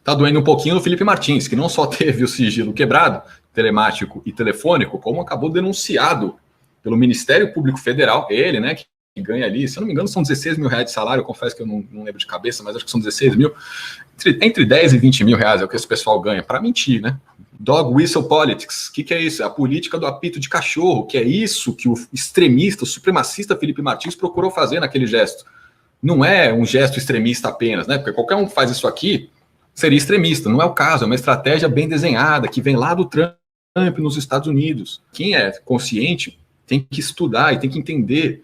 Tá doendo um pouquinho no Felipe Martins, que não só teve o sigilo quebrado, telemático e telefônico, como acabou denunciado pelo Ministério Público Federal, ele, né, que ganha ali, se eu não me engano, são 16 mil reais de salário, eu confesso que eu não lembro de cabeça, mas acho que são 16 mil, entre 10 e 20 mil reais é o que esse pessoal ganha, para mentir, né? Dog Whistle Politics, o que é isso? É a política do apito de cachorro, que é isso que o extremista, o supremacista Felipe Martins procurou fazer naquele gesto. Não é um gesto extremista apenas, né? Porque qualquer um que faz isso aqui seria extremista, não é o caso, é uma estratégia bem desenhada, que vem lá do Trump nos Estados Unidos. Quem é consciente tem que estudar e tem que entender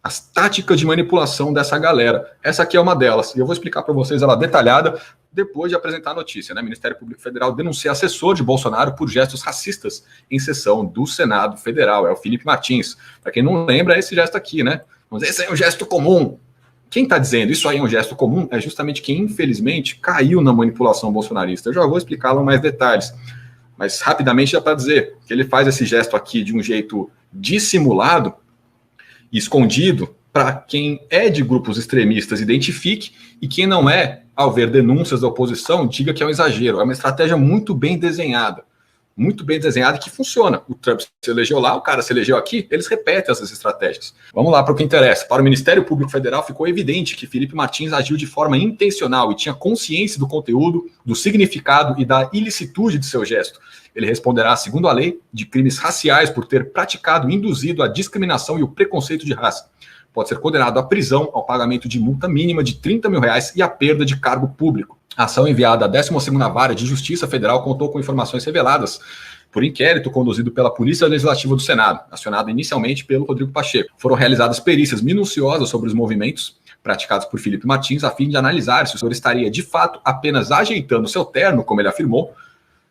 as táticas de manipulação dessa galera. Essa aqui é uma delas, e eu vou explicar para vocês ela detalhada depois de apresentar a notícia, né? O Ministério Público Federal denuncia assessor de Bolsonaro por gestos racistas em sessão do Senado Federal. É o Felipe Martins. Para quem não lembra, é esse gesto aqui, né? Vamos dizer, esse é um gesto comum. Quem está dizendo isso aí é um gesto comum é justamente quem, infelizmente, caiu na manipulação bolsonarista. Eu já vou explicá-lo em mais detalhes. Mas, rapidamente, já para dizer que ele faz esse gesto aqui de um jeito dissimulado, escondido, para quem é de grupos extremistas identifique, e quem não é, ao ver denúncias da oposição, diga que é um exagero. É uma estratégia muito bem desenhada e que funciona. O Trump se elegeu lá, o cara se elegeu aqui, eles repetem essas estratégias. Vamos lá para o que interessa. Para o Ministério Público Federal ficou evidente que Felipe Martins agiu de forma intencional e tinha consciência do conteúdo, do significado e da ilicitude de seu gesto. Ele responderá, segundo a lei, de crimes raciais por ter praticado e induzido a discriminação e o preconceito de raça. Pode ser condenado à prisão, ao pagamento de multa mínima de 30 mil reais e à perda de cargo público. A ação enviada à 12ª Vara de Justiça Federal contou com informações reveladas por inquérito conduzido pela Polícia Legislativa do Senado, acionado inicialmente pelo Rodrigo Pacheco. Foram realizadas perícias minuciosas sobre os movimentos praticados por Felipe Martins, a fim de analisar se o senhor estaria, de fato, apenas ajeitando seu terno, como ele afirmou,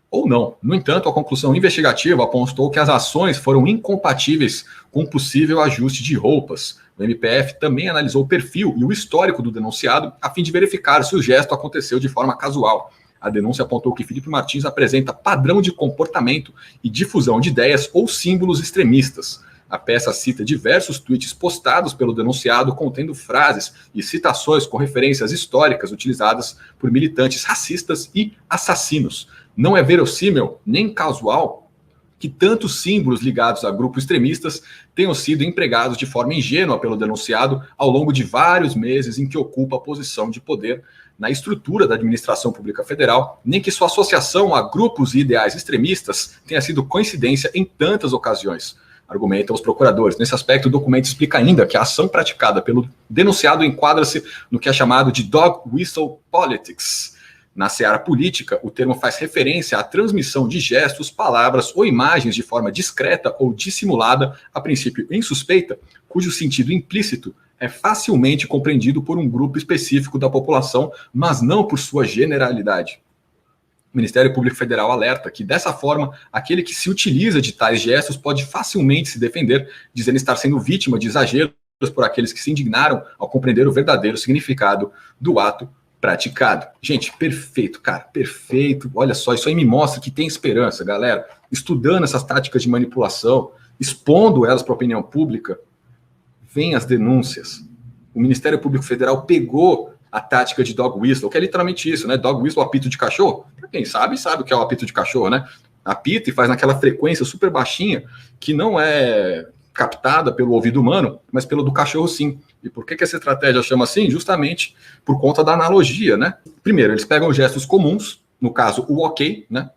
ou não. No entanto, a conclusão investigativa apontou que as ações foram incompatíveis com um possível ajuste de roupas. O MPF também analisou o perfil e o histórico do denunciado a fim de verificar se o gesto aconteceu de forma casual. A denúncia apontou que Felipe Martins apresenta padrão de comportamento e difusão de ideias ou símbolos extremistas. A peça cita diversos tweets postados pelo denunciado contendo frases e citações com referências históricas utilizadas por militantes racistas e assassinos. Não é verossímil nem casual que tantos símbolos ligados a grupos extremistas tenham sido empregados de forma ingênua pelo denunciado ao longo de vários meses em que ocupa a posição de poder na estrutura da administração pública federal, nem que sua associação a grupos e ideais extremistas tenha sido coincidência em tantas ocasiões, argumentam os procuradores. Nesse aspecto, o documento explica ainda que a ação praticada pelo denunciado enquadra-se no que é chamado de Dog Whistle Politics. Na seara política, o termo faz referência à transmissão de gestos, palavras ou imagens de forma discreta ou dissimulada, a princípio insuspeita, cujo sentido implícito é facilmente compreendido por um grupo específico da população, mas não por sua generalidade. O Ministério Público Federal alerta que, dessa forma, aquele que se utiliza de tais gestos pode facilmente se defender, dizendo estar sendo vítima de exageros por aqueles que se indignaram ao compreender o verdadeiro significado do ato praticado. Gente, perfeito, cara, perfeito. Olha só, isso aí me mostra que tem esperança, galera. Estudando essas táticas de manipulação, expondo elas para a opinião pública, vem as denúncias. O Ministério Público Federal pegou a tática de dog whistle, que é literalmente isso, né? Dog whistle, apito de cachorro. Pra quem sabe, sabe o que é o apito de cachorro, né? Apita e faz naquela frequência super baixinha que não é captada pelo ouvido humano, mas pelo do cachorro sim. E por que essa estratégia chama assim? Justamente por conta da analogia, né? Primeiro, eles pegam gestos comuns, no caso, o ok, né?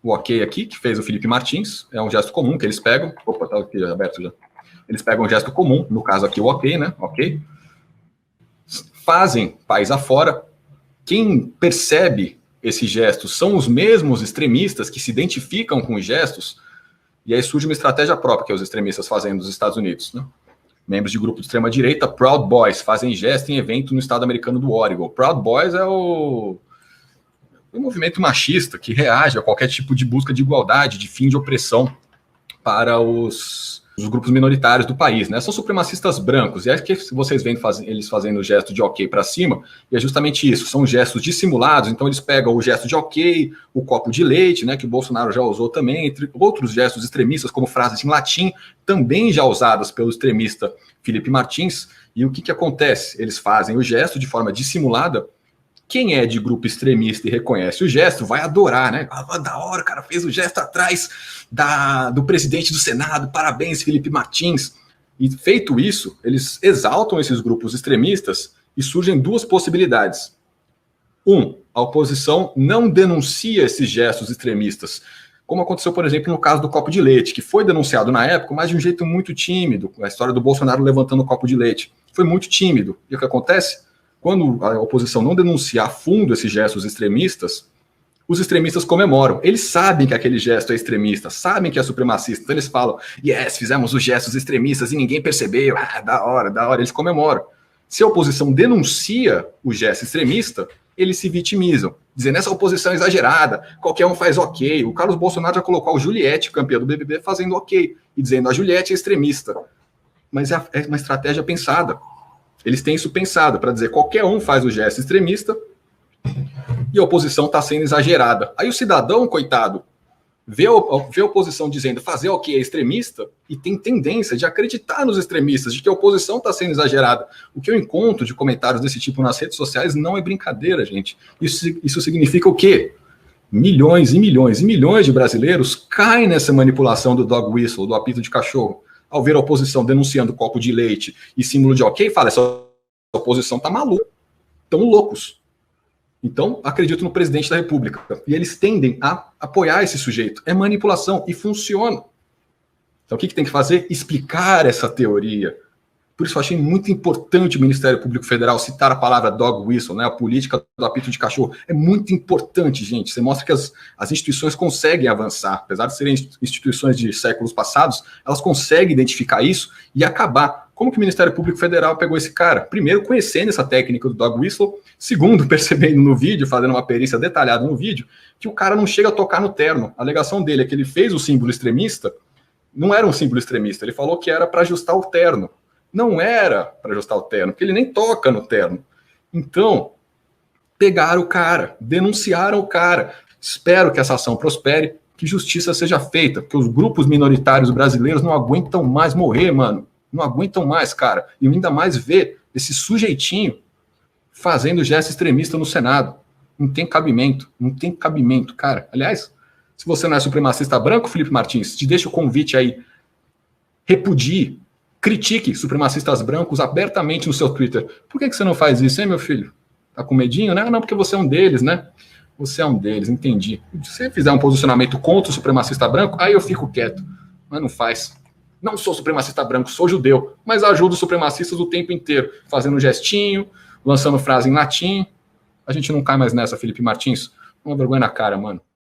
O ok aqui, que fez o Felipe Martins, é um gesto comum que eles pegam. Opa, tá aqui aberto já. Eles pegam um gesto comum, no caso aqui o ok, né? Ok. Fazem país afora. Quem percebe esses gestos são os mesmos extremistas que se identificam com os gestos, e aí surge uma estratégia própria que os extremistas fazem nos Estados Unidos, né? Membros de grupo de extrema-direita, Proud Boys, fazem gesto em evento no estado americano do Oregon. Proud Boys é o movimento machista que reage a qualquer tipo de busca de igualdade, de fim de opressão para os grupos minoritários do país, né? São supremacistas brancos, e é que vocês veem eles fazendo o gesto de ok para cima, e é justamente isso, são gestos dissimulados, então eles pegam o gesto de ok, o copo de leite, né, que o Bolsonaro já usou também, entre outros gestos extremistas, como frases em latim, também já usadas pelo extremista Felipe Martins, e o que acontece? Eles fazem o gesto de forma dissimulada, Quem é de grupo extremista e reconhece o gesto vai adorar, né? Ah, da hora, o cara fez o gesto atrás do presidente do Senado, parabéns, Felipe Martins. E feito isso, eles exaltam esses grupos extremistas e surgem duas possibilidades. A oposição não denuncia esses gestos extremistas, como aconteceu, por exemplo, no caso do copo de leite, que foi denunciado na época, mas de um jeito muito tímido, a história do Bolsonaro levantando o copo de leite. Foi muito tímido. E o que acontece? Quando a oposição não denuncia a fundo esses gestos extremistas, os extremistas comemoram. Eles sabem que aquele gesto é extremista, sabem que é supremacista. Então eles falam, yes, fizemos os gestos extremistas e ninguém percebeu. Ah, da hora. Eles comemoram. Se a oposição denuncia o gesto extremista, eles se vitimizam, dizendo essa oposição é exagerada, qualquer um faz ok. O Carlos Bolsonaro já colocou a Juliette, campeã do BBB, fazendo ok, e dizendo a Juliette é extremista. Mas é uma estratégia pensada. Eles têm isso pensado para dizer qualquer um faz o gesto extremista e a oposição está sendo exagerada. Aí o cidadão, coitado, vê a oposição dizendo fazer o que é extremista e tem tendência de acreditar nos extremistas, de que a oposição está sendo exagerada. O que eu encontro de comentários desse tipo nas redes sociais não é brincadeira, gente. Isso significa o quê? Milhões e milhões e milhões de brasileiros caem nessa manipulação do dog whistle, do apito de cachorro. Ao ver a oposição denunciando copo de leite e símbolo de ok, fala, essa oposição tá maluca, tão loucos. Então, acredito no presidente da República. E eles tendem a apoiar esse sujeito. É manipulação e funciona. Então, o que tem que fazer? Explicar essa teoria. Por isso, eu achei muito importante o Ministério Público Federal citar a palavra dog whistle, né, a política do apito de cachorro. É muito importante, gente. Você mostra que as instituições conseguem avançar. Apesar de serem instituições de séculos passados, elas conseguem identificar isso e acabar. Como que o Ministério Público Federal pegou esse cara? Primeiro, conhecendo essa técnica do dog whistle. Segundo, percebendo no vídeo, fazendo uma perícia detalhada no vídeo, que o cara não chega a tocar no terno. A alegação dele é que ele fez o símbolo extremista, não era um símbolo extremista. Ele falou que era para ajustar o terno. Não era para ajustar o terno, porque ele nem toca no terno. Então, pegaram o cara, denunciaram o cara. Espero que essa ação prospere, que justiça seja feita, porque os grupos minoritários brasileiros não aguentam mais morrer, mano. Não aguentam mais, cara. E ainda mais ver esse sujeitinho fazendo gesto extremista no Senado. Não tem cabimento, cara. Aliás, se você não é supremacista branco, Felipe Martins, te deixo o convite aí. Repudie, critique supremacistas brancos abertamente no seu Twitter. Por que você não faz isso, hein, meu filho? Tá com medinho, né? Não, porque você é um deles, né? Você é um deles, entendi. Se você fizer um posicionamento contra o supremacista branco, aí eu fico quieto. Mas não faz. Não sou supremacista branco, sou judeu, mas ajudo os supremacistas o tempo inteiro, fazendo gestinho, lançando frase em latim. A gente não cai mais nessa, Felipe Martins. Uma vergonha na cara, mano.